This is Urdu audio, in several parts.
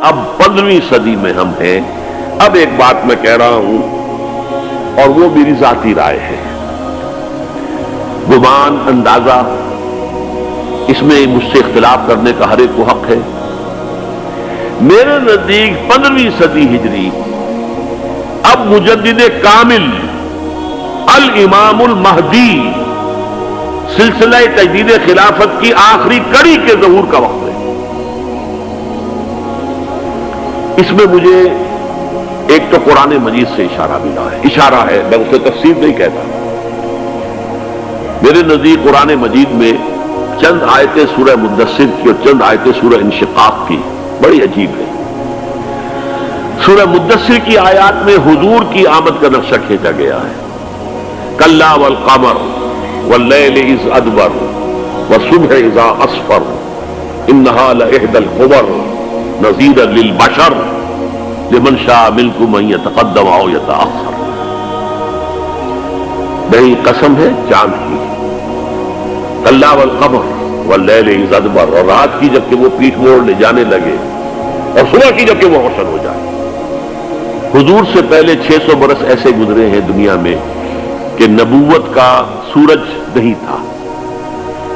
اب 15ویں صدی میں ہم ہیں. اب ایک بات میں کہہ رہا ہوں اور وہ میری ذاتی رائے ہے، گمان اندازہ اس میں مجھ سے اختلاف کرنے کا ہر ایک کو حق ہے. میرے نزدیک 15ویں صدی ہجری اب مجدد کامل الامام المہدی سلسلہ تجدید خلافت کی آخری کڑی کے ظہور کا وقت ہے. اس میں مجھے ایک تو قرآن مجید سے اشارہ ملا ہے، اشارہ ہے، میں اسے تفسیر نہیں کہتا. میرے نزدیک قرآن مجید میں چند آیتیں سورہ مدثر کی اور چند آیتیں سورہ انشقاق کی بڑی عجیب ہے. سورہ مدثر کی آیات میں حضور کی آمد کا نقشہ کھینچا گیا ہے. کلا والقمر واللیل اذ ادبر والصبح اذا اسفر انہا لإحدى الکبر نذیرا للبشر لمن شاء منکم ان یتقدم او یتأخر. بڑی قسم ہے چاند کی. کلا والقمر واللیل اذ ادبر، اور رات کی جب کہ وہ پیٹھ موڑ لے جانے لگے اور صبح کی جب کہ وہ روشن ہو جائے. حضور سے پہلے 600 برس ایسے گزرے ہیں دنیا میں کہ نبوت کا سورج نہیں تھا.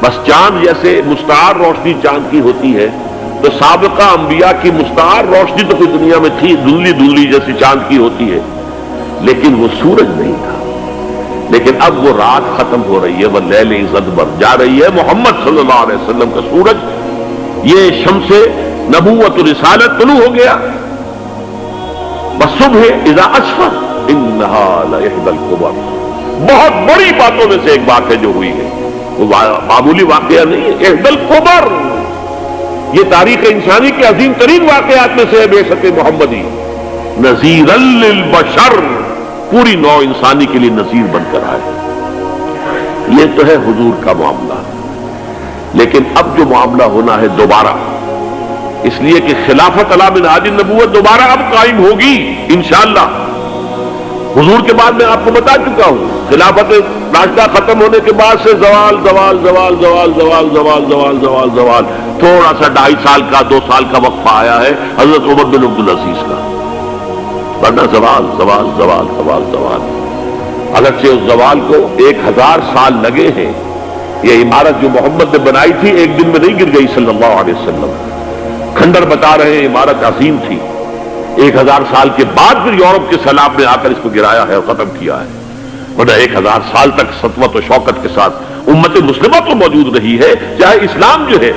بس چاند جیسے مستعار روشنی چاند کی ہوتی ہے تو سابقہ انبیاء کی مستعار روشنی تو کوئی دنیا میں تھی، دھندلی دھندلی جیسی چاند کی ہوتی ہے، لیکن وہ سورج نہیں تھا. لیکن اب وہ رات ختم ہو رہی ہے، وہ لیل اذ ادبر جا رہی ہے. محمد صلی اللہ علیہ وسلم کا سورج یہ شمس نبوت و رسالت طلوع ہو گیا. والصبح اذا اسفر انہا لإحدى الکبر. بہت بڑی باتوں میں سے ایک بات ہے جو ہوئی ہے، وہ معمولی واقعہ نہیں ہے. احدى الکبر یہ تاریخ انسانی کے عظیم ترین واقعات میں سے ہے. بے شک محمدی نذیرا للبشر، پوری نوع انسانی کے لیے نذیر بن کر آئے. یہ تو ہے حضور کا معاملہ. لیکن اب جو معاملہ ہونا ہے دوبارہ، اس لیے کہ خلافت علی منہاج النبوت دوبارہ اب قائم ہوگی انشاءاللہ. حضور کے بعد میں آپ کو بتا چکا ہوں، خلافت راشدہ ختم ہونے کے بعد سے زوال زوال زوال زوال زوال زوال زوال زوال زوال، تھوڑا سا 2.5 سال کا 2 سال کا وقفہ آیا ہے حضرت عمر بن عبدالعزیز کا، ورنہ زوال زوال زوال زوال زوال. اگرچہ اس زوال کو 1000 سال لگے ہیں. یہ عمارت جو محمد نے بنائی تھی ایک دن میں نہیں گر گئی صلی اللہ علیہ وسلم. کھنڈر بتا رہے ہیں عمارت عظیم تھی. 1000 سال کے بعد پھر یورپ کے سیلاب نے آ کر اس کو گرایا ہے اور ختم کیا ہے. ورنہ 1000 سال تک سطوت و شوکت کے ساتھ امت مسلمہ تو موجود رہی ہے، چاہے اسلام جو ہے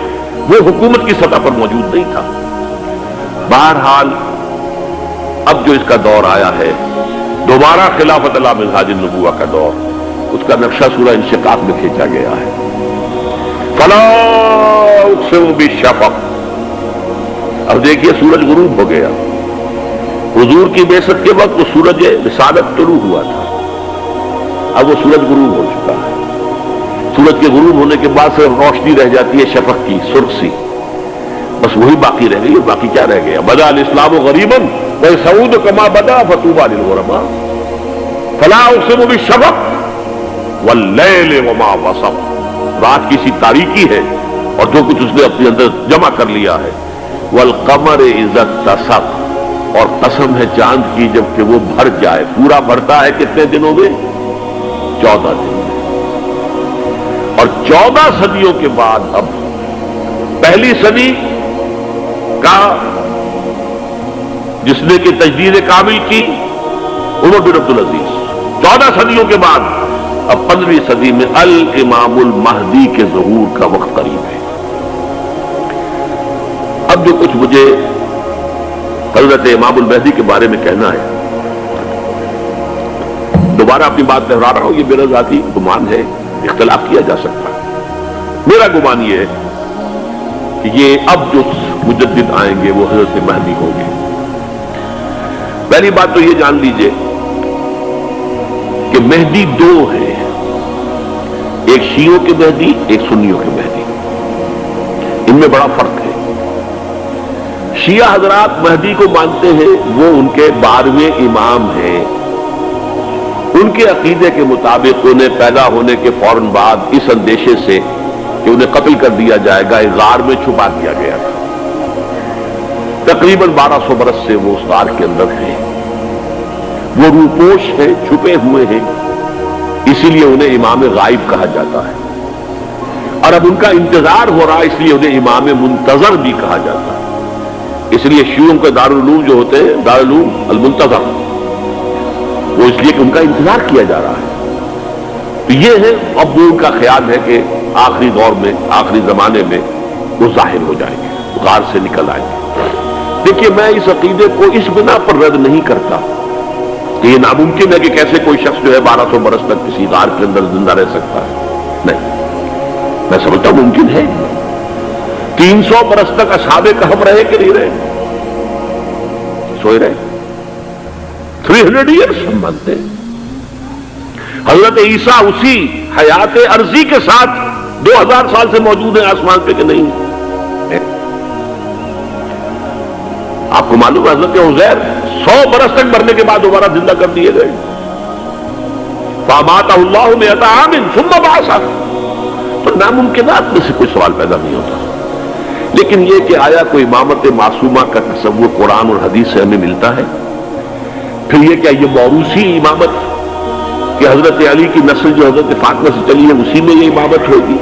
وہ حکومت کی سطح پر موجود نہیں تھا. بہرحال اب جو اس کا دور آیا ہے دوبارہ خلافت علی منہاج النبوہ کا دور، اس کا نقشہ سورہ انشقاق میں کھینچا گیا ہے. فلا اقسم بالشفق. اب دیکھیے سورج غروب ہو گیا. حضور کی بعثت کے وقت وہ سورج رسالت طلوع ہوا تھا، اب وہ سورج غروب ہو چکا ہے. سورج کے غروب ہونے کے بعد صرف روشنی رہ جاتی ہے شفق کی سرخ سی، بس وہی باقی رہ گئی. باقی کیا رہ گیا؟ بدا الاسلام غریبا وسعود کما بدا فتوبى للغرباء. فلا اقسم بالشفق واللیل وما وسق. رات کی سی تاریکی ہے اور جو کچھ اس نے اپنے اندر جمع کر لیا ہے. والقمر اذا اتسق، اور قسم ہے چاند کی جب کہ وہ بھر جائے. پورا بھرتا ہے کتنے دنوں میں؟ 14 دن میں. اور 14 صدیوں کے بعد اب پہلی صدی کا جس نے کہ تجدید کامل کی عمر بن عبدالعزیز، 14 صدیوں کے بعد اب 15ویں صدی میں الامام المہدی کے ظہور کا وقت قریب ہے. اب جو کچھ مجھے حضرت امام المہدی کے بارے میں کہنا ہے، دوبارہ اپنی بات دہرا رہا ہوں، یہ میرا ذاتی گمان ہے، اختلاف کیا جا سکتا ہے. میرا گمان یہ ہے کہ یہ اب جو مجدد آئیں گے وہ حضرت مہدی ہوں گے. پہلی بات تو یہ جان لیجئے کہ مہدی 2 ہیں، ایک شیعوں کے مہدی، ایک سنیوں کے مہدی. ان میں بڑا فرق ہے. شیعہ حضرات مہدی کو مانتے ہیں، وہ ان کے 12ویں امام ہیں. ان کے عقیدے کے مطابق انہیں پیدا ہونے کے فوراً بعد اس اندیشے سے کہ انہیں قتل کر دیا جائے گا ایک غار میں چھپا دیا گیا تھا. تقریباً 1200 برس سے وہ اس غار کے اندر ہیں، وہ روپوش ہیں، چھپے ہوئے ہیں، اسی لیے انہیں امام غائب کہا جاتا ہے، اور اب ان کا انتظار ہو رہا ہے، اس لیے انہیں امام منتظر بھی کہا جاتا ہے۔ اس لیے شیعوں کے دارالعلوم جو ہوتے ہیں دارالعلوم المنتظر، وہ اس لیے کہ ان کا انتظار کیا جا رہا ہے۔ تو یہ ہے، اب وہ ان کا خیال ہے کہ آخری دور میں، آخری زمانے میں وہ ظاہر ہو جائیں گے، غار سے نکل آئیں گے۔ دیکھیے، میں اس عقیدے کو اس بنا پر رد نہیں کرتا کہ یہ ناممکن ہے کہ کیسے کوئی شخص جو ہے 1200 برس تک کسی غار کے اندر زندہ رہ سکتا ہے، نہیں، میں سمجھتا ہوں ممکن ہے۔ 300 برس تک اصحاب کہف رہے کہ نہیں رہے؟ سوئے رہے۔ 300 ایئرس ہم مانتے ہیں۔ حضرت عیسیٰ اسی حیات عرضی کے ساتھ 2000 سال سے موجود ہیں آسمان پہ کہ نہیں؟ آپ کو معلوم ہے حضرت عزیر 100 برس تک مرنے کے بعد دوبارہ زندہ کر دیے گئے۔ فَأَمَاتَهُ اللَّهُ مِئَةَ عَامٍ ثُمَّ بَعَثَهُ۔ تو ناممکنات میں سے کوئی سوال پیدا نہیں ہوتا، لیکن یہ کہ آیا کوئی امامت معصومہ کا تصور قرآن اور حدیث سے ہمیں ملتا ہے؟ پھر یہ کیا یہ موروثی امامت کہ حضرت علی کی نسل جو حضرت فاطمہ سے چلی ہے اسی میں یہ امامت ہوگی؟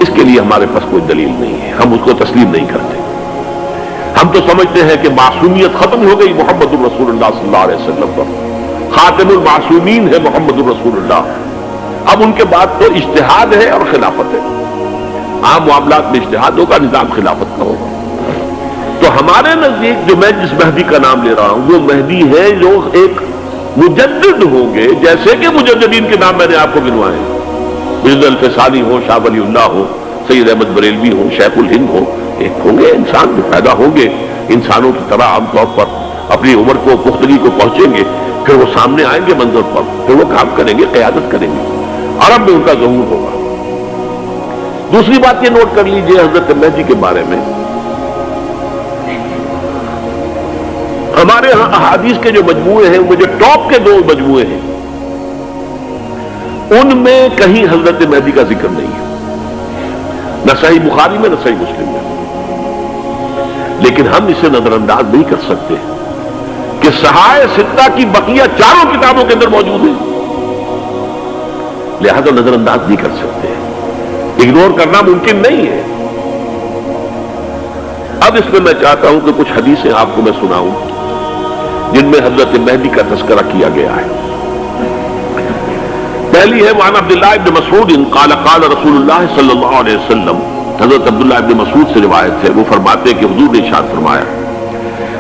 اس کے لیے ہمارے پاس کوئی دلیل نہیں ہے، ہم اس کو تسلیم نہیں کرتے۔ ہم تو سمجھتے ہیں کہ معصومیت ختم ہو گئی محمد الرسول اللہ صلی اللہ علیہ وسلم پر، خاتم المعصومین ہے محمد الرسول اللہ۔ اب ان کے بعد تو اجتہاد ہے اور خلافت ہے، عام معاملات میں اجتہاد ہوگا، نظام خلافت کا ہوگا۔ تو ہمارے نزدیک جو میں جس مہدی کا نام لے رہا ہوں وہ مہدی ہے جو ایک مجدد ہوں گے، جیسے کہ مجددین کے نام میں نے آپ کو گنوائے، مرزا الفسانی ہو، شاہ ولی اللہ ہو، سید احمد بریلوی ہو، شیخ الہند ہو، ایک ہوں گے انسان جو پیدا ہوں گے انسانوں کی طرح عام طور پر اپنی عمر کو پختگی کو پہنچیں گے، پھر وہ سامنے آئیں گے منظر پر، پھر وہ کام کریں گے، قیادت کریں گے، عرب میں ان کا ظہور ہوگا۔ دوسری بات یہ نوٹ کر لیجئے حضرت مہدی کے بارے میں، ہمارے ہاں احادیث کے جو مجموعے ہیں، وہ جو ٹاپ کے 2 مجموعے ہیں، ان میں کہیں حضرت مہدی کا ذکر نہیں ہے، نہ صحیح بخاری میں نہ صحیح مسلم میں۔ لیکن ہم اسے نظر انداز نہیں کر سکتے کہ صحائح ستہ کی بقیہ 4 کتابوں کے اندر موجود ہے، لہذا نظر انداز نہیں کر سکتے، اگنور کرنا ممکن نہیں ہے۔ اب اس میں میں چاہتا ہوں کہ کچھ حدیثیں آپ کو میں سناؤں جن میں حضرت مہدی کا تذکرہ کیا گیا ہے۔ پہلی ہے وعن عبداللہ ابن مسعود قال قال رسول اللہ صلی اللہ علیہ وسلم، حضرت عبداللہ ابن مسعود سے روایت ہے، وہ فرماتے ہیں کہ حضور نے ارشاد فرمایا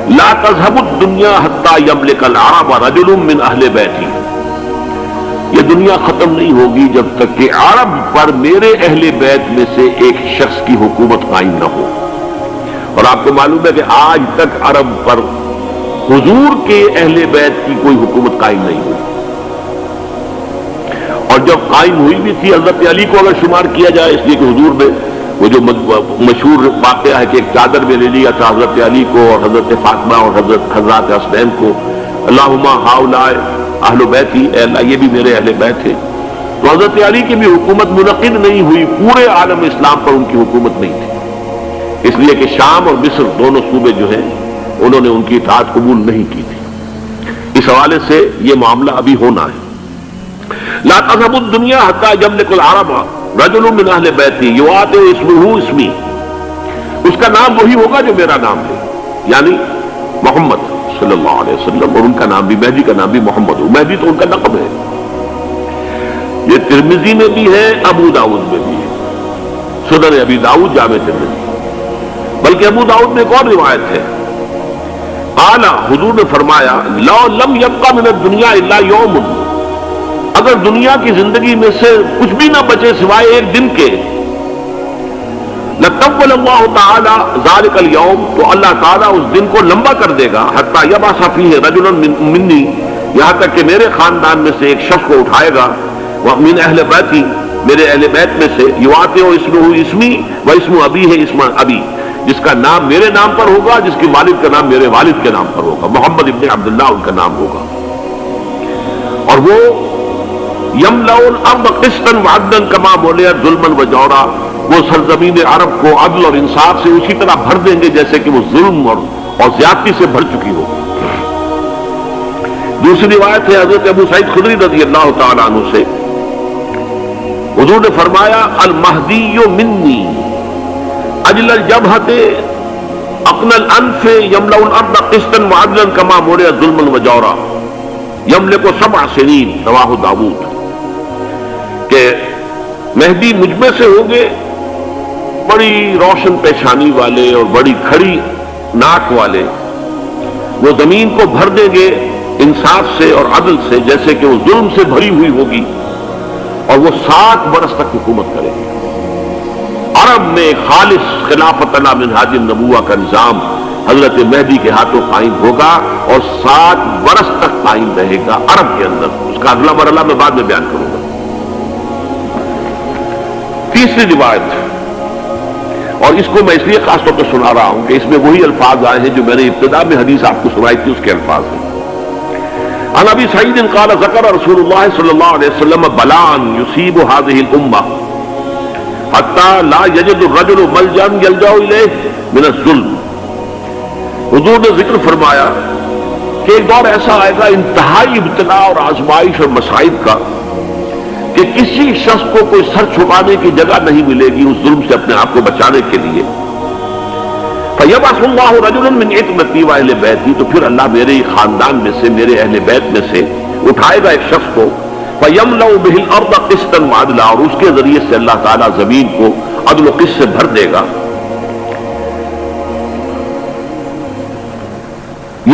لا تذهب الدنيا حتى يملك العرب رجل من اہل بیتی، یہ دنیا ختم نہیں ہوگی جب تک کہ عرب پر میرے اہل بیت میں سے ایک شخص کی حکومت قائم نہ ہو۔ اور آپ کو معلوم ہے کہ آج تک عرب پر حضور کے اہل بیت کی کوئی حکومت قائم نہیں ہوئی، اور جب قائم ہوئی بھی تھی حضرت علی کو اگر شمار کیا جائے، اس لیے کہ حضور نے وہ جو مشہور واقعہ ہے کہ ایک چادر میں لے لیا تھا حضرت علی کو اور حضرت فاطمہ اور حضرت حسنین کو، اللہم ہؤلاء اہل بیتی، اے اللہ یہ بھی میرے اہل بیت ہیں۔ تو حضرت علی کی بھی حکومت منعقد نہیں ہوئی، پورے عالم اسلام پر ان کی حکومت نہیں تھی، اس لیے کہ شام اور مصر دونوں صوبے جو ہیں انہوں نے ان کی اطاعت قبول نہیں کی تھی۔ اس حوالے سے یہ معاملہ ابھی ہونا ہے۔ لا تذهب الدنيا حتى يملك العرب رجل من اہل بیتی یواطئ اسمہ اسمی، اس کا نام وہی ہوگا جو میرا نام ہے، یعنی محمد صلی اللہ علیہ وسلم، اور ان کا نام بھی مہدی کا نام بھی محمد ہو، مہدی تو ان کا لقب ہے۔ یہ ترمذی میں بھی ہے، ابو داؤد میں بھی ہے، سنن ابی داؤد جامع ترمذی، بلکہ ابو داؤد میں ایک اور روایت ہے، اعلیٰ حضور نے فرمایا لو لم یبقى من الدنیا الا یوم، اگر دنیا کی زندگی میں سے کچھ بھی نہ بچے سوائے ایک دن کے، لطول اللہ تعالی ذلک اليوم، تو اللہ تعالیٰ اس دن کو لمبا کر دے گا، حتی یبعث فیہ رجلا منی، یہاں تک کہ میرے خاندان میں سے ایک شخص کو اٹھائے گا، من اہل بیتی، میرے اہل بیت میں سے، یواطئ اسمہ اسمی و اسم ابی ہے اسم ابی، جس کا نام میرے نام پر ہوگا، جس کے والد کا نام میرے والد کے نام پر ہوگا، محمد ابن عبداللہ ان کا نام ہوگا، اور وہ یملأ الارض قسطا وعدلا کما ملئت ظلما وجورا، وہ سرزمین عرب کو عدل اور انصاف سے اسی طرح بھر دیں گے جیسے کہ وہ ظلم اور اور زیادتی سے بھر چکی ہوگی۔ دوسری روایت ہے حضرت ابو سعید خدری رضی اللہ تعالیٰ عنہ سے، حضور نے فرمایا المہدی منی اجل الجبہۃ اقن الانف یملأ الارض قسطا وعدلا کما ملئ ظلما وجورا یملک 7 سنین، رواہ داؤد، کہ مہدی مجھ میں سے ہوں گے بڑی روشن پیشانی والے اور بڑی کھڑی ناک والے، وہ زمین کو بھر دیں گے انصاف سے اور عدل سے، جیسے کہ وہ ظلم سے بھری ہوئی ہوگی، اور وہ 7 برس تک حکومت کریں گے۔ عرب میں خالص خلافت علی منہاج النبوہ کا نظام حضرت مہدی کے ہاتھوں قائم ہوگا اور 7 برس تک قائم رہے گا عرب کے اندر۔ اس کا اگلا مرحلہ میں بعد میں بیان کروں گا۔ تیسری روایت، اور اس کو میں اس لیے خاص طور پہ سنا رہا ہوں کہ اس میں وہی الفاظ آئے ہیں جو میں نے ابتدا میں حدیث آپ کو سنائی تھی، اس کے الفاظ ہیں۔ عن ابی سعید قال ذکر رسول اللہ صلی اللہ علیہ وسلم بلاء یصیب هذه الامہ حتی لا یجد الرجل ملجا یلجا الیہ من الظلم۔ حضور نے ذکر فرمایا کہ ایک دور ایسا آئے گا انتہائی ابتلاء اور آزمائش اور مصائب کا کہ کسی شخص کو کوئی سر چھپانے کی جگہ نہیں ملے گی اس ظلم سے اپنے آپ کو بچانے کے لیے۔ فَيَبْعَثُ اللَّهُ رَجُلًا مِّنْ عِتْمَتِي وَأَهْلِ بَيْتِي، تو پھر اللہ میرے خاندان میں سے، میرے اہل بیت میں سے اٹھائے گا ایک شخص کو، فَيَمْلَأُ بِهِ الْأَرْضَ قِسْطًا وَعَدْلًا، اور اس کے ذریعے سے اللہ تعالیٰ زمین کو عدل و قسط سے بھر دے گا۔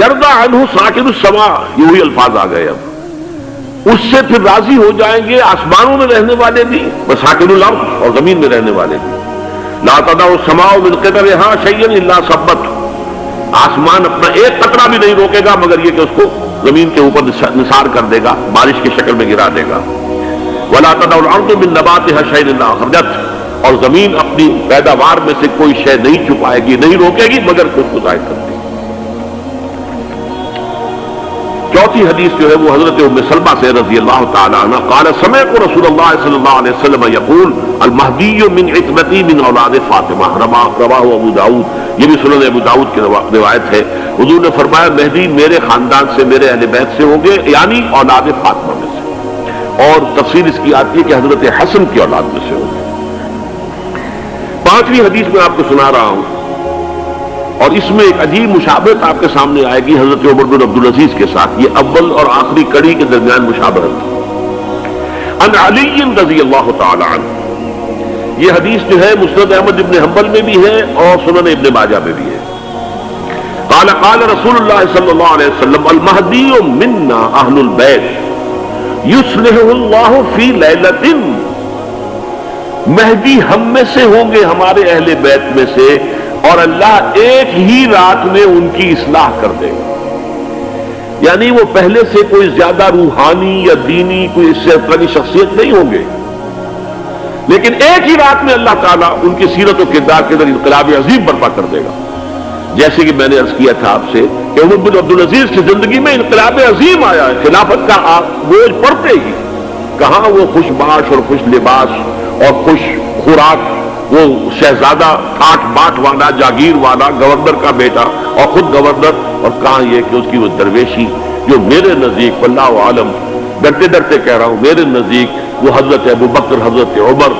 يَرْضَى عَنْهُ سَاكِنُ السَّمَاءِ، یہ وہی الفاظ آ گئے اب، اس سے پھر راضی ہو جائیں گے آسمانوں میں رہنے والے بھی، وَسَاكِنُ الْأَرْضِ، اور زمین میں رہنے والے بھی۔ لا تدع السماء من قطرها شيئا الا ثبته، آسمان اپنا ایک قطرہ بھی نہیں روکے گا مگر یہ کہ اس کو زمین کے اوپر نثار کر دے گا، بارش کی شکل میں گرا دے گا۔ ولا تدع الارض من نباتها شيئا الا اخرجته، اور زمین اپنی پیداوار میں سے کوئی شے نہیں چھپائے گی، نہیں روکے گی مگر خود کو ظاہر کر دے گی۔ چوتھی حدیث جو ہے وہ حضرت ام سلمہ سے رضی اللہ تعالی عنہ قال سمعت رسول اللہ صلی اللہ علیہ وسلم یقول المہدی من عتبتی من اولاد فاطمہ، رواہ ابو داؤد، یہ بھی سنن ابو داؤد کی روایت ہے۔ حضور نے فرمایا مہدی میرے خاندان سے، میرے اہل بیت سے ہوں گے، یعنی اولاد فاطمہ میں سے، اور تفسیر اس کی آتی ہے کہ حضرت حسن کی اولاد میں سے ہوں گے۔ پانچویں حدیث میں آپ کو سنا رہا ہوں، اور اس میں ایک عجیب مشابہت آپ کے سامنے آئے گی حضرت عمر بن عبدالعزیز کے ساتھ، یہ اول اور آخری کڑی کے درمیان مشابہت۔ عن علی رضی اللہ تعالی عنہ، یہ حدیث جو ہے مسند احمد ابن حنبل میں بھی ہے اور سنن ابن ماجہ میں بھی ہے۔ قال قال رسول اللہ صلی اللہ علیہ وسلم المہدی منا اہل البیت یصلحہ اللہ فی لیلۃ، مہدی ہم میں سے ہوں گے، ہمارے اہل بیت میں سے، اور اللہ ایک ہی رات میں ان کی اصلاح کر دے گا۔ یعنی وہ پہلے سے کوئی زیادہ روحانی یا دینی کوئی اس سے طرح کی شخصیت نہیں ہوں گے، لیکن ایک ہی رات میں اللہ تعالیٰ ان کی سیرت و کردار کے اندر انقلاب عظیم برپا کر دے گا۔ جیسے کہ میں نے عرض کیا تھا آپ سے کہ عمر بن عبدالعزیز کی زندگی میں انقلاب عظیم آیا ہے، خلافت کا بوجھ پڑتے ہی کہاں وہ خوش باش اور خوش لباس اور خوش خوراک، وہ شہزادہ ٹھاٹ باٹ والا، جاگیر والا، گورنر کا بیٹا اور خود گورنر، اور کہاں یہ کہ اس کی وہ درویشی جو میرے نزدیک واللہ عالم، ڈرتے ڈرتے کہہ رہا ہوں، میرے نزدیک وہ حضرت ابو بکر، حضرت عمر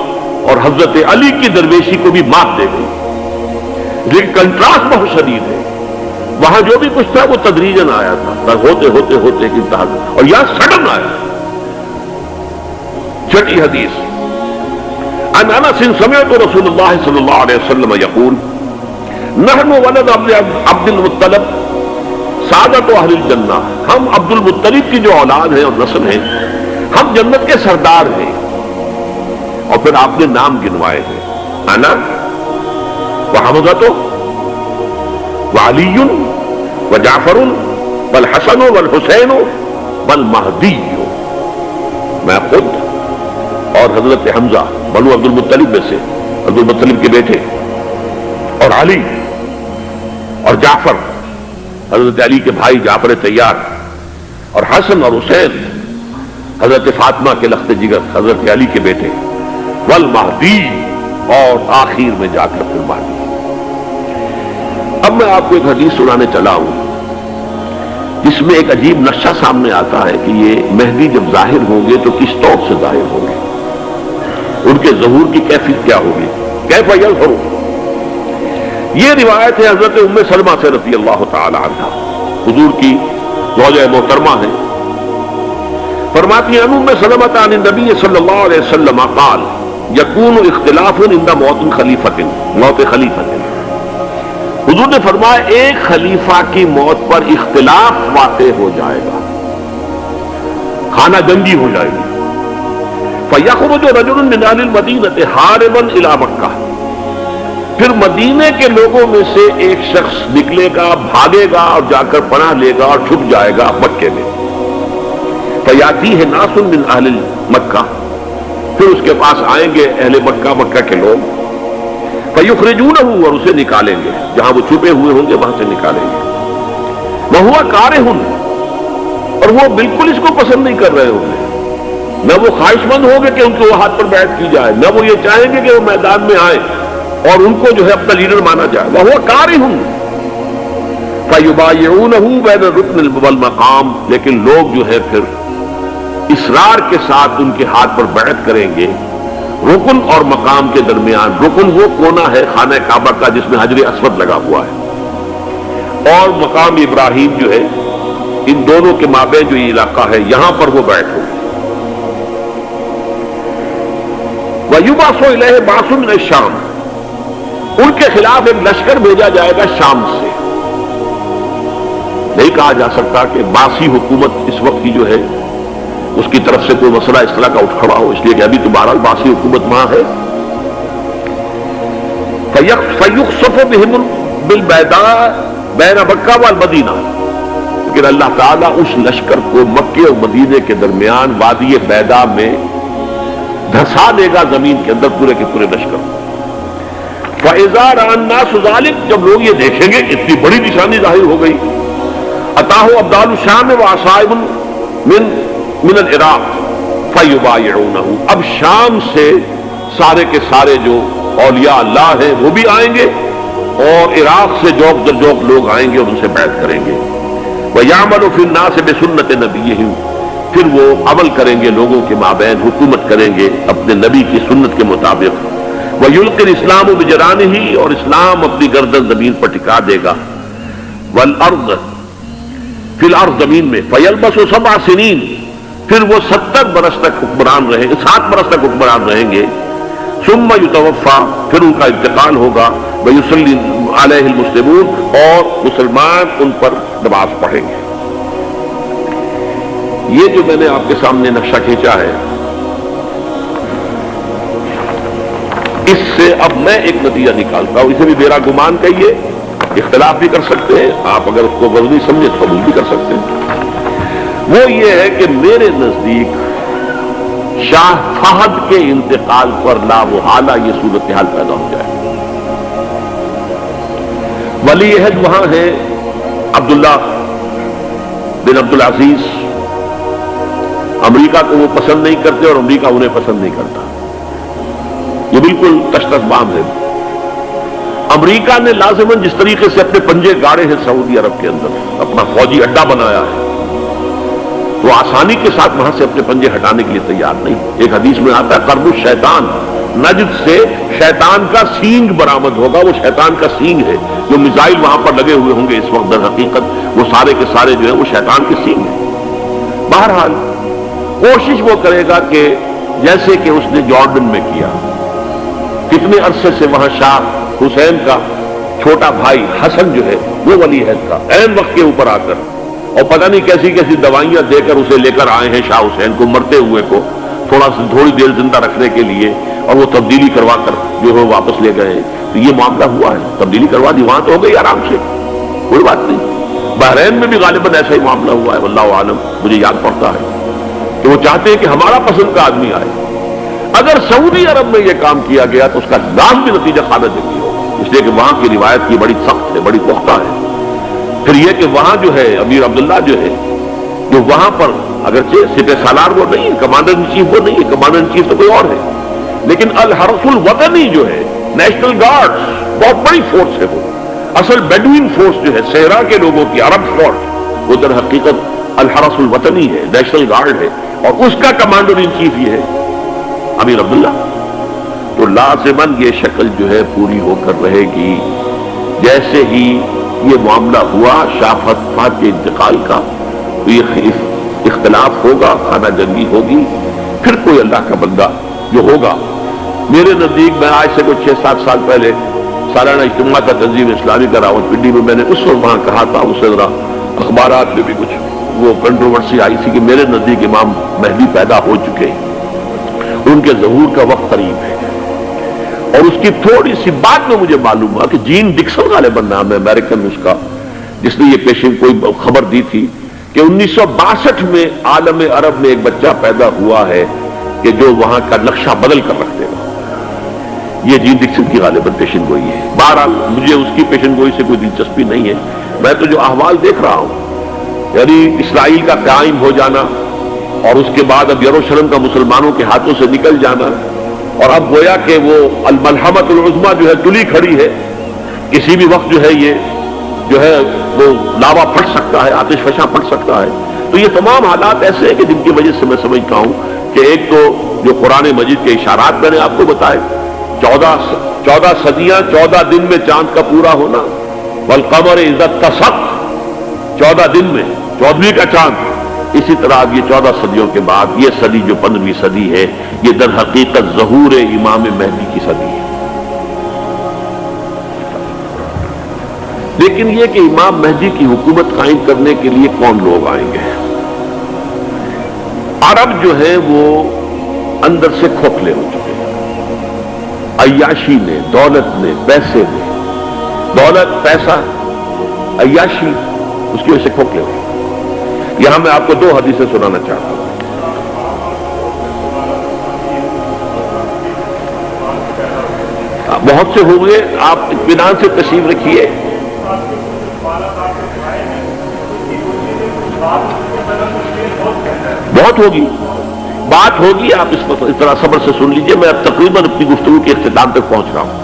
اور حضرت علی کی درویشی کو بھی مات دے گئی۔ لیکن کنٹراسٹ بہت شدید ہے، وہاں جو بھی کچھ تھا وہ تدریجاً آیا تھا، ہوتے ہوتے ہوتے ایک انتہا، اور یہاں سڈن آیا۔ چھٹی حدیث، عن انس سمعت رسول اللہ صلی اللہ علیہ وسلم یقول نحن ولد عبد المطلب سعادت اہل الجنہ، ہم عبد المطلب کی جو اولاد ہیں اور نسل ہیں، ہم جنت کے سردار ہیں۔ اور پھر آپ نے نام گنوائے ہیں، انا وحمزۃ وعلی وجعفر والحسن والحسین والمہدی، میں خود اور حضرت حمزہ بنو عبد المطلب میں سے، عبد المطلب کے بیٹے، اور علی اور جعفر حضرت علی کے بھائی جعفر طیار، اور حسن اور حسین حضرت فاطمہ کے لخت جگر حضرت علی کے بیٹے، والمہدی، اور آخر میں جا کر پھر مہدی۔ اب میں آپ کو ایک حدیث سنانے چلا ہوں جس میں ایک عجیب نقشہ سامنے آتا ہے کہ یہ مہدی جب ظاہر ہوں گے تو کس طور سے ظاہر ہوں گے، ان کے ظہور کی کیفیت کیا ہوگی، کیف یظہر۔ یہ روایت ہے حضرت ام سلمہ سے رضی اللہ تعالی عنہا، حضور کی زوجہ محترمہ ہیں، فرماتی ہیں ام سلمہ عن النبی صلی اللہ علیہ وسلم قال یکون اختلاف عند موت خلیفۃ، موت خلیفۃ، حضور نے فرمایا ایک خلیفہ کی موت پر اختلاف واقع ہو جائے گا، خانہ جنگی ہو جائے گی۔ فَيَخْرُجُ رَجُلٌ مِّنْ أَهْلِ الْمَدِينَةِ حَارِبًا إِلَىٰ مَكَّةَ، پھر مدینے کے لوگوں میں سے ایک شخص نکلے گا، بھاگے گا اور جا کر پناہ لے گا اور چھپ جائے گا مکے میں۔ فَيَأْتِيهِ نَاسٌ مِّنْ أَهْلِ مَكَّةِ، پھر اس کے پاس آئیں گے اہل مکہ، مکہ کے لوگ، فَيُخْرِجُونَهُ، اور اسے نکالیں گے، جہاں وہ چھپے ہوئے ہوں گے وہاں سے نکالیں گے۔ وَهُوَ كَارِهٌ، اور وہ بالکل اس کو پسند نہیں کر رہے ہوں گے، نہ وہ خواہش مند ہوں گے کہ ان کے وہ ہاتھ پر بیعت کی جائے، نہ وہ یہ چاہیں گے کہ وہ میدان میں آئیں اور ان کو جو ہے اپنا لیڈر مانا جائے۔ وَهُوَ كَارِهٌ فَيُبَايِعُونَهُ بَيْنَ الرُّكْنِ وَالْمَقَامِ، لیکن لوگ جو ہے پھر اصرار کے ساتھ ان کے ہاتھ پر بیعت کریں گے رکن اور مقام کے درمیان۔ رکن وہ کونا ہے خانہ کعبہ کا جس میں حجر اسود لگا ہوا ہے، اور مقام ابراہیم جو ہے، ان دونوں کے مابین جو یہ علاقہ ہے یہاں پر وہ بیعت ہوگی۔ وَيُبْعَثُ إِلَيْهِ بَعْثٌ مِنَ الشَّامِ، ان کے خلاف ایک لشکر بھیجا جائے گا شام سے۔ نہیں کہا جا سکتا کہ باسی حکومت اس وقت کی جو ہے اس کی طرف سے کوئی مسئلہ اس طرح کا اٹھ کھڑا ہو، اس لیے کہ ابھی تو بہرحال باسی حکومت وہاں ہے۔ فَيُخْسَفُ بِهِمْ بِالْبَيْضَاءِ بَيْنَ مَكَّةَ وَالْمَدِينَةِ، لیکن اللہ تعالیٰ اس لشکر کو مکے اور مدینے کے درمیان وادی بیضاء میں دھسا دے گا زمین کے اندر پورے کے پورے لشکر۔ فَإِذَا رَأَى النَّاسُ ذَلِكَ، جب لوگ یہ دیکھیں گے اتنی بڑی نشانی ظاہر ہو گئی، أَتَاهُ أَبْدَالُ الشَّامِ وَعَصَائِبٌ من العراق فَيُبَايِعُونَهُ، اب شام سے سارے کے سارے جو اولیاء اللہ ہیں وہ بھی آئیں گے، اور عراق سے جوک در جوک لوگ آئیں گے اور ان سے بیعت کریں گے۔ وَيَعْمَلُ فِي النَّاسِ بِسُنَّةِ نَبِيِّهِمْ، پھر وہ عمل کریں گے لوگوں کے مابین، حکومت کریں گے اپنے نبی کی سنت کے مطابق۔ وَيُلْقِي الْإِسْلَامُ بِجَرَانِهِ، اور اسلام اپنی گردن زمین پر ٹکا دے گا۔ وَالْأَرْض فِي الْأَرْض، زمین میں۔ فَيَلْبَسُ 7 سنین، پھر وہ 70 برس تک حکمران رہیں گے، 7 برس تک حکمران رہیں گے۔ ثم یتوفا، پھر ان کا انتقال ہوگا۔ ویصلی علیہ المسلمون، اور مسلمان ان پر نماز پڑھیں گے۔ یہ جو میں نے آپ کے سامنے نقشہ کھینچا ہے، اس سے اب میں ایک نتیجہ نکالتا ہوں، اسے بھی میرا گمان کہیے، اختلاف بھی کر سکتے ہیں آپ، اگر اس کو غلطی سمجھے تو قبول بھی کر سکتے ہیں۔ وہ یہ ہے کہ میرے نزدیک شاہ فہد کے انتقال پر لا محالہ یہ صورتحال پیدا ہو جائے۔ ولی عہد وہاں ہے عبداللہ بن عبدالعزیز، امریکہ کو وہ پسند نہیں کرتے اور امریکہ انہیں پسند نہیں کرتا، یہ بالکل تشتش بام ہے۔ امریکہ نے لازماً جس طریقے سے اپنے پنجے گاڑے ہیں سعودی عرب کے اندر، اپنا فوجی اڈا بنایا ہے، وہ آسانی کے ساتھ وہاں سے اپنے پنجے ہٹانے کے لیے تیار نہیں۔ ایک حدیث میں آتا ہے قرب الشیطان، نجد سے شیطان کا سینگ برآمد ہوگا، وہ شیطان کا سینگ ہے، جو میزائل وہاں پر لگے ہوئے ہوں گے اس وقت، در حقیقت وہ سارے کے سارے جو ہیں وہ شیطان کے سینگ ہیں۔ بہرحال کوشش وہ کرے گا کہ جیسے کہ اس نے جارڈن میں کیا، کتنے عرصے سے وہاں شاہ حسین کا چھوٹا بھائی حسن جو ہے وہ ولی عہد کا عین وقت کے اوپر آ کر، اور پتہ نہیں کیسی کیسی دوائیاں دے کر اسے لے کر آئے ہیں شاہ حسین کو، مرتے ہوئے کو تھوڑی دیر زندہ رکھنے کے لیے، اور وہ تبدیلی کروا کر جو ہے واپس لے گئے۔ تو یہ معاملہ ہوا ہے، تبدیلی کروا دی، وہاں تو ہو گئی آرام سے، کوئی بات نہیں۔ بحرین میں بھی غالباً ایسا ہی معاملہ ہوا ہے، واللہ عالم، مجھے یاد پڑتا ہے کہ وہ چاہتے ہیں کہ ہمارا پسند کا آدمی آئے۔ اگر سعودی عرب میں یہ کام کیا گیا تو اس کا لازمی نتیجہ خالد جنگی ہوگا، اس لیے کہ وہاں کی روایت کی بڑی سخت ہے، بڑی پختہ ہے۔ پھر یہ کہ وہاں جو ہے امیر عبداللہ جو ہے، جو وہاں پر اگرچہ سپہ سالار وہ نہیں ہے، کمانڈر ان چیف وہ نہیں ہے، کمانڈر ان چیف تو کوئی اور ہے، لیکن الحرس الوطنی جو ہے، نیشنل گارڈز، بہت بڑی فورس ہے وہ۔ اصل بیڈوین فورس جو ہے صحرا کے لوگوں کی، عرب فورس، وہ در حقیقت الحرس الوطنی ہے، نیشنل گارڈ ہے، اور اس کا کمانڈر ان چیف یہ ہے امیر عبداللہ. تو لازماً یہ شکل جو ہے پوری ہو کر رہے گی. جیسے ہی یہ معاملہ ہوا شاہ فہد کے انتقال کا، تو یہ اختلاف ہوگا، خانہ جنگی ہوگی، پھر کوئی اللہ کا بندہ جو ہوگا. میرے نزدیک میں آج سے کوئی 6-7 سال پہلے سالانہ اجتماع کا تنظیم اسلامی کا راولپنڈی میں میں نے اس وقت وہاں کہا تھا، اس سے ذرا اخبارات میں بھی کچھ وہ کنٹروورسی آئی تھی کہ میرے نزدیک امام مہدی پیدا ہو چکے ہیں، ان کے ظہور کا وقت قریب ہے. اور اس کی تھوڑی سی بات میں مجھے معلوم ہوا کہ جین ڈکسن غالباً نام ہے امریکن اس کا، جس نے یہ پیشن کوئی خبر دی تھی کہ 1962 میں عالم عرب میں ایک بچہ پیدا ہوا ہے کہ جو وہاں کا نقشہ بدل کر رکھ دے گا. یہ جین ڈکسن کی غالباً پیشن گوئی ہے. بہرحال مجھے اس کی پیشن گوئی سے کوئی دلچسپی نہیں ہے. میں تو جو احوال دیکھ رہا ہوں، یعنی اسرائیل کا قائم ہو جانا، اور اس کے بعد اب یروشلم کا مسلمانوں کے ہاتھوں سے نکل جانا، اور اب گویا کہ وہ الملحمۃ العظمیٰ جو ہے تلی کھڑی ہے، کسی بھی وقت جو ہے یہ جو ہے وہ لاوا پھٹ سکتا ہے، آتش فشاں پھٹ سکتا ہے. تو یہ تمام حالات ایسے ہیں کہ جن کی وجہ سے میں سمجھتا ہوں کہ ایک تو جو قرآن مجید کے اشارات میں نے آپ کو بتائے، 14 صدیاں 14 دن میں چاند کا پورا ہونا، والقمر اذا اتسق، 14 دن میں 14ویں کا چاند. اسی طرح اب یہ 14 صدیوں کے بعد یہ صدی جو 15ویں صدی ہے، یہ در حقیقت ظہور امام مہدی کی صدی ہے. لیکن یہ کہ امام مہدی کی حکومت قائم کرنے کے لیے کون لوگ آئیں گے؟ عرب جو ہے وہ اندر سے کھوکھلے ہو چکے ہیں. عیاشی نے، دولت نے، پیسے نے، دولت، پیسہ، عیاشی، اس کی وجہ سے کھوکھلے ہوئے. یہاں میں آپ کو 2 حدیثیں سنانا چاہتا ہوں. بہت سے ہوئے، آپ اطمینان سے تشریف رکھیے. بہت ہوگی، بات ہوگی، آپ اس طرح صبر سے سن لیجئے. میں اب تقریباً اپنی گفتگو کے اختتام تک پہنچ رہا ہوں.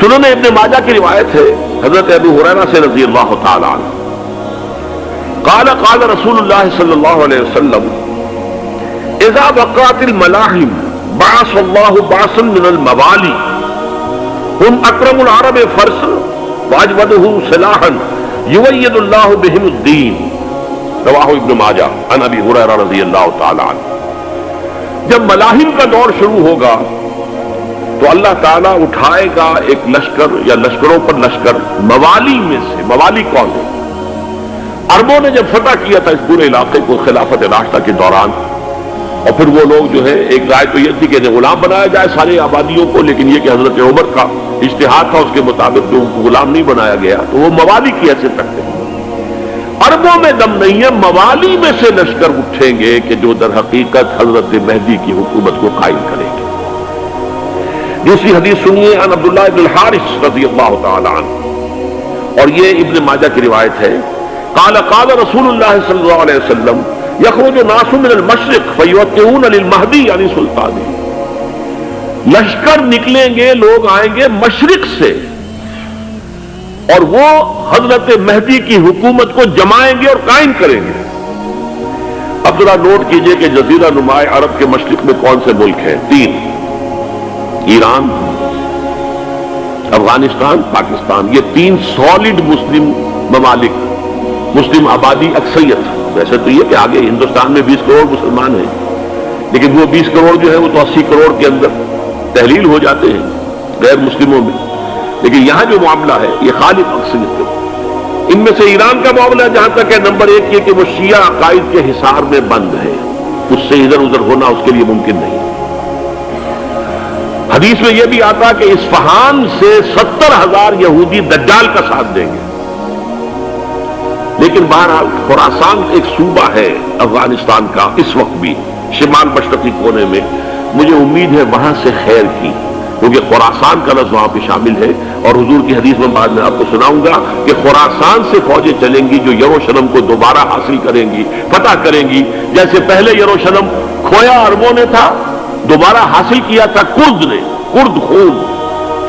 سنن ابن ماجہ کی روایت ہے حضرت ابو ہریرہ سے رضی اللہ تعالی عنہ، قال قال رسول اللہ صلی اللہ علیہ وسلم اذا وقعت الملاحم بعث اللہ بعثا من الموالی هم اکرم العرب فرسا واجودہ سلاحا یوید اللہ بہم الدین. رواہ ابن ماجہ عن ابی ہریرہ رضی اللہ تعالی عنہ. جب ملاحم کا دور شروع ہوگا تو اللہ تعالیٰ اٹھائے گا ایک لشکر یا لشکروں پر لشکر موالی میں سے. موالی کون ہے؟ عربوں نے جب فتح کیا تھا اس پورے علاقے کو خلافت راشدہ کے دوران، اور پھر وہ لوگ جو ہے، ایک رائے تو یہ تھی کہ غلام بنایا جائے ساری آبادیوں کو، لیکن یہ کہ حضرت عمر کا اجتہاد تھا، اس کے مطابق جو ان کو غلام نہیں بنایا گیا، تو وہ موالی کی حیثیت رکھتے ہیں. عربوں میں دم نہیں ہے، موالی میں سے لشکر اٹھیں گے کہ جو در حقیقت حضرت مہدی کی حکومت کو قائم کریں گے. دوسری حدیث سنیے عن عبداللہ بن الحارث رضی اللہ تعالی عنہ، اور یہ ابن ماجہ کی روایت ہے. قال قال رسول اللہ صلی اللہ علیہ وسلم یخرج الناس من المشرق فیوقعون للمہدی یعنی سلطانی. لشکر نکلیں گے، لوگ آئیں گے مشرق سے، اور وہ حضرت مہدی کی حکومت کو جمائیں گے اور قائم کریں گے. اب ذرا نوٹ کیجئے کہ جزیرہ نما عرب کے مشرق میں کون سے ملک ہیں؟ 3: ایران، افغانستان، پاکستان. یہ 3 سالڈ مسلم ممالک، مسلم آبادی اکثریت. ویسے تو یہ کہ آگے ہندوستان میں 20 کروڑ مسلمان ہیں، لیکن وہ 20 کروڑ جو ہے وہ تو 80 کروڑ کے اندر تحلیل ہو جاتے ہیں غیر مسلموں میں. لیکن یہاں جو معاملہ ہے یہ خالص اکثریت ہے. ان میں سے ایران کا معاملہ جہاں تک ہے، نمبر 1 یہ کہ وہ شیعہ عقائد کے حصار میں بند ہے، اس سے ادھر ادھر ہونا اس کے لیے ممکن نہیں. حدیث میں یہ بھی آتا کہ اصفہان سے 70,000 یہودی دجال کا ساتھ دیں گے. لیکن بہرحال خراسان ایک صوبہ ہے افغانستان کا اس وقت بھی شمال مشرقی کونے میں، مجھے امید ہے وہاں سے خیر کی، کیونکہ خراسان کا لفظ وہاں پہ شامل ہے. اور حضور کی حدیث میں بعد میں آپ کو سناؤں گا کہ خراسان سے فوجیں چلیں گی جو یروشلم کو دوبارہ حاصل کریں گی، فتح کریں گی. جیسے پہلے یروشلم کھویا عربوں نے تھا، دوبارہ حاصل کیا تھا کرد نے، کرد خون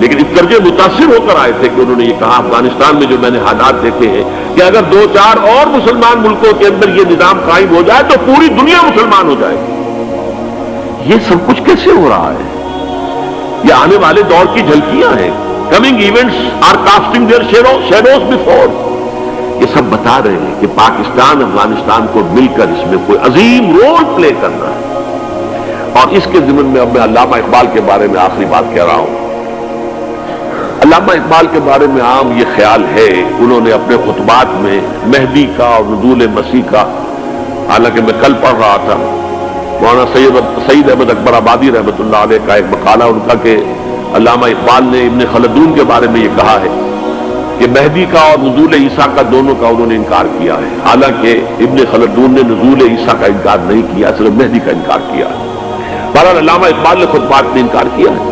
لیکن اس درجے متاثر ہو کر آئے تھے کہ انہوں نے یہ کہا افغانستان میں جو میں نے حالات دیکھے ہیں کہ اگر 2-4 اور مسلمان ملکوں کے اندر یہ نظام قائم ہو جائے تو پوری دنیا مسلمان ہو جائے گی۔ یہ سب کچھ کیسے ہو رہا ہے؟ یہ آنے والے دور کی جھلکیاں ہیں۔ Coming events are casting their shadows before. یہ سب بتا رہے ہیں کہ پاکستان افغانستان کو مل کر اس میں کوئی عظیم رول پلے کرنا ہے۔ اور اس کے ضمن میں اب میں علامہ اقبال کے بارے میں آخری بات کہہ رہا ہوں۔ علامہ اقبال کے بارے میں عام یہ خیال ہے، انہوں نے اپنے خطبات میں مہدی کا اور نزول مسیح کا، حالانکہ میں کل پڑھ رہا تھا مولانا سعید احمد اکبر آبادی رحمۃ اللہ علیہ کا ایک مقالہ ان کا کہ علامہ اقبال نے ابن خلدون کے بارے میں یہ کہا ہے کہ مہدی کا اور نزول عیسیٰ کا دونوں کا انہوں نے انکار کیا ہے، حالانکہ ابن خلدون نے نزول عیسیٰ کا انکار نہیں کیا، صرف مہدی کا انکار کیا ہے۔ بہرحال علامہ اقبال نے خطبات میں انکار کیا ہے،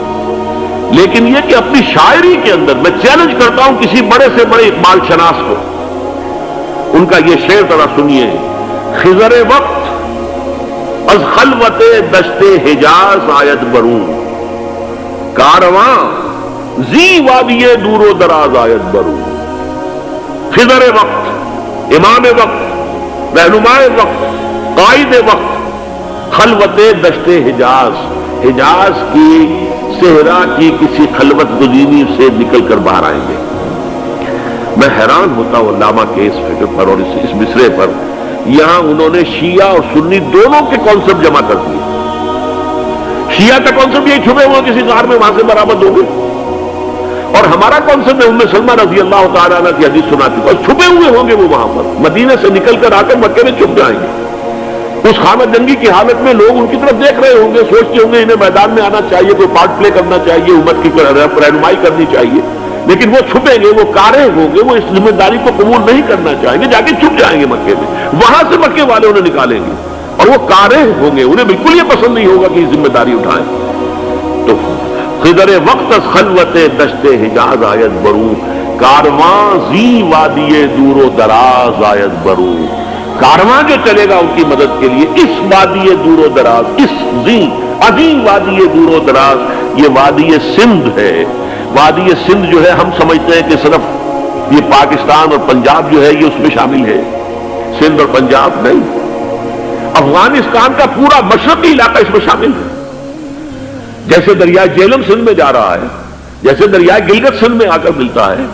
لیکن یہ کہ اپنی شاعری کے اندر میں چیلنج کرتا ہوں کسی بڑے سے بڑے اقبال شناس کو، ان کا یہ شعر ذرا سنیے۔ خضر وقت از خلوت دشت حجاز آید برون، کارواں زی وادی دور و دراز آید برون۔ خضر وقت، امام وقت، رہنمائے وقت، قائد وقت، خلوت دشت حجاز، حجاز کی صحرا کی کسی خلوت گزینی سے نکل کر باہر آئیں گے۔ میں حیران ہوتا ہوں علامہ کے اس فکر پر اور اس مصرے پر۔ یہاں انہوں نے شیعہ اور سنی دونوں کے کانسیپٹ جمع کر دیے۔ شیعہ کا کانسیپٹ یہ چھپے ہوئے کسی غار میں وہاں سے برآمد ہوں گے، اور ہمارا کانسیپٹ ام سلمہ رضی اللہ تعالیٰ عنہ کی حدیث سنا چکا، چھپے ہوئے ہوں گے وہ وہاں پر، مدینے سے نکل کر آ کر مکے میں چھپ جائیں گے۔ اس خانہ جنگی کی حالت میں لوگ ان کی طرف دیکھ رہے ہوں گے، سوچتے ہوں گے انہیں میدان میں آنا چاہیے، کوئی پارٹ پلے کرنا چاہیے، امت کی رہنمائی کرنی چاہیے، لیکن وہ چھپیں گے، وہ کارے ہوں گے، وہ اس ذمہ داری کو قبول نہیں کرنا چاہیں گے، جا کے چھپ جائیں گے مکے میں، وہاں سے مکے والے انہیں نکالیں گے، اور وہ کارے ہوں گے، انہیں بالکل یہ پسند نہیں ہوگا کہ یہ ذمہ داری اٹھائیں۔ تو خضر وقت از خلوت دشت حجاز آید برو، کارواں زی وادی دور و دراز آید برو۔ کارواں جو چلے گا ان کی مدد کے لیے اس وادی دور و دراز، اس عظیم وادی دور و دراز، یہ وادی سندھ ہے۔ وادی سندھ جو ہے ہم سمجھتے ہیں کہ صرف یہ پاکستان اور پنجاب جو ہے یہ اس میں شامل ہے، سندھ اور پنجاب نہیں، افغانستان کا پورا مشرقی علاقہ اس میں شامل ہے۔ جیسے دریائے جیلم سندھ میں جا رہا ہے، جیسے دریائے گلگت سندھ میں آ کر ملتا ہے،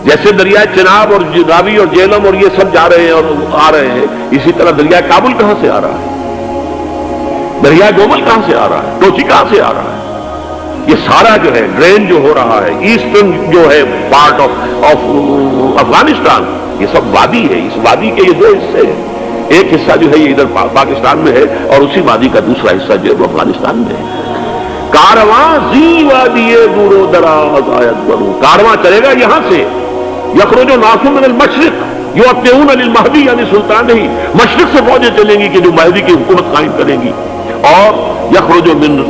جیسے دریائے چناب اور راوی اور جیلم اور یہ سب جا رہے ہیں اور آ رہے ہیں، اسی طرح دریائے کابل کہاں سے آ رہا ہے، دریائے گومل کہاں سے آ رہا ہے، ٹوچی کہاں سے آ رہا ہے، یہ سارا جو ہے ڈرین جو ہو رہا ہے، ایسٹرن جو ہے پارٹ آف افغانستان، یہ سب وادی ہے۔ اس وادی کے یہ دو حصے ہیں، ایک حصہ جو ہے یہ ادھر پاکستان میں ہے اور اسی وادی کا دوسرا حصہ جو ہے وہ افغانستان میں ہے۔ کارواں زی وادی دور و دراز آید برو، کارواں چلے گا یہاں سے، یخرج ناس من المشرق یؤتون للمہدی یعنی سلطان ہی، مشرق سے فوجیں چلیں گی کہ جو مہدی کی حکومت قائم کریں گی، اور یخرج من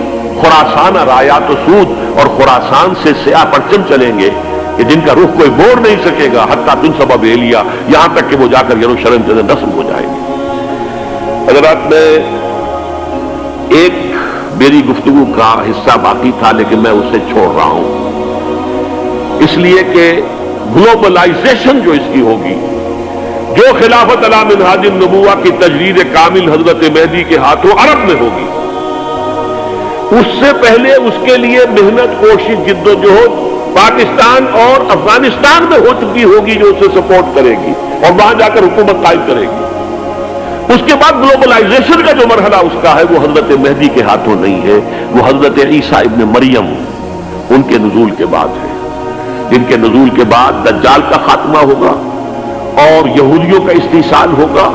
خراسان رایات و سود، اور خراسان سے سیاہ پرچم چلیں گے کہ جن کا رخ کوئی موڑ نہیں سکے گا، حتیٰ تنصب بیلیا، یہاں تک کہ وہ جا کر یروشلم کے اندر نصب ہو جائیں گے۔ حضرات میں ایک میری گفتگو کا حصہ باقی تھا لیکن میں اسے چھوڑ رہا ہوں، اس لیے کہ گلوبلائزیشن جو اس کی ہوگی، جو خلافت علی منہاج النبوہ کی تجرید کامل حضرت مہدی کے ہاتھوں عرب میں ہوگی، اس سے پہلے اس کے لیے محنت، کوشش، جد و جہد پاکستان اور افغانستان میں ہو چکی ہوگی جو اسے سپورٹ کرے گی اور وہاں جا کر حکومت قائم کرے گی۔ اس کے بعد گلوبلائزیشن کا جو مرحلہ اس کا ہے وہ حضرت مہدی کے ہاتھوں نہیں ہے، وہ حضرت عیسیٰ ابن مریم ان کے نزول کے بعد ہے، جن کے نزول کے بعد دجال کا خاتمہ ہوگا اور یہودیوں کا استحصال ہوگا،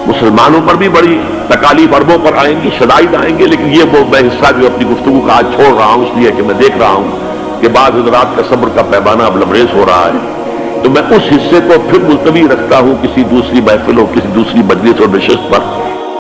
مسلمانوں پر بھی بڑی تکالیف عربوں پر آئیں گی، شدائد آئیں گے، لیکن یہ وہ میں حصہ جو اپنی گفتگو کا آج چھوڑ رہا ہوں اس لیے کہ میں دیکھ رہا ہوں کہ بعض حضرات کا صبر کا پیمانہ اب لبریز ہو رہا ہے، تو میں اس حصے کو پھر ملتوی رکھتا ہوں کسی دوسری محفل اور کسی دوسری مجلس اور نشست پر۔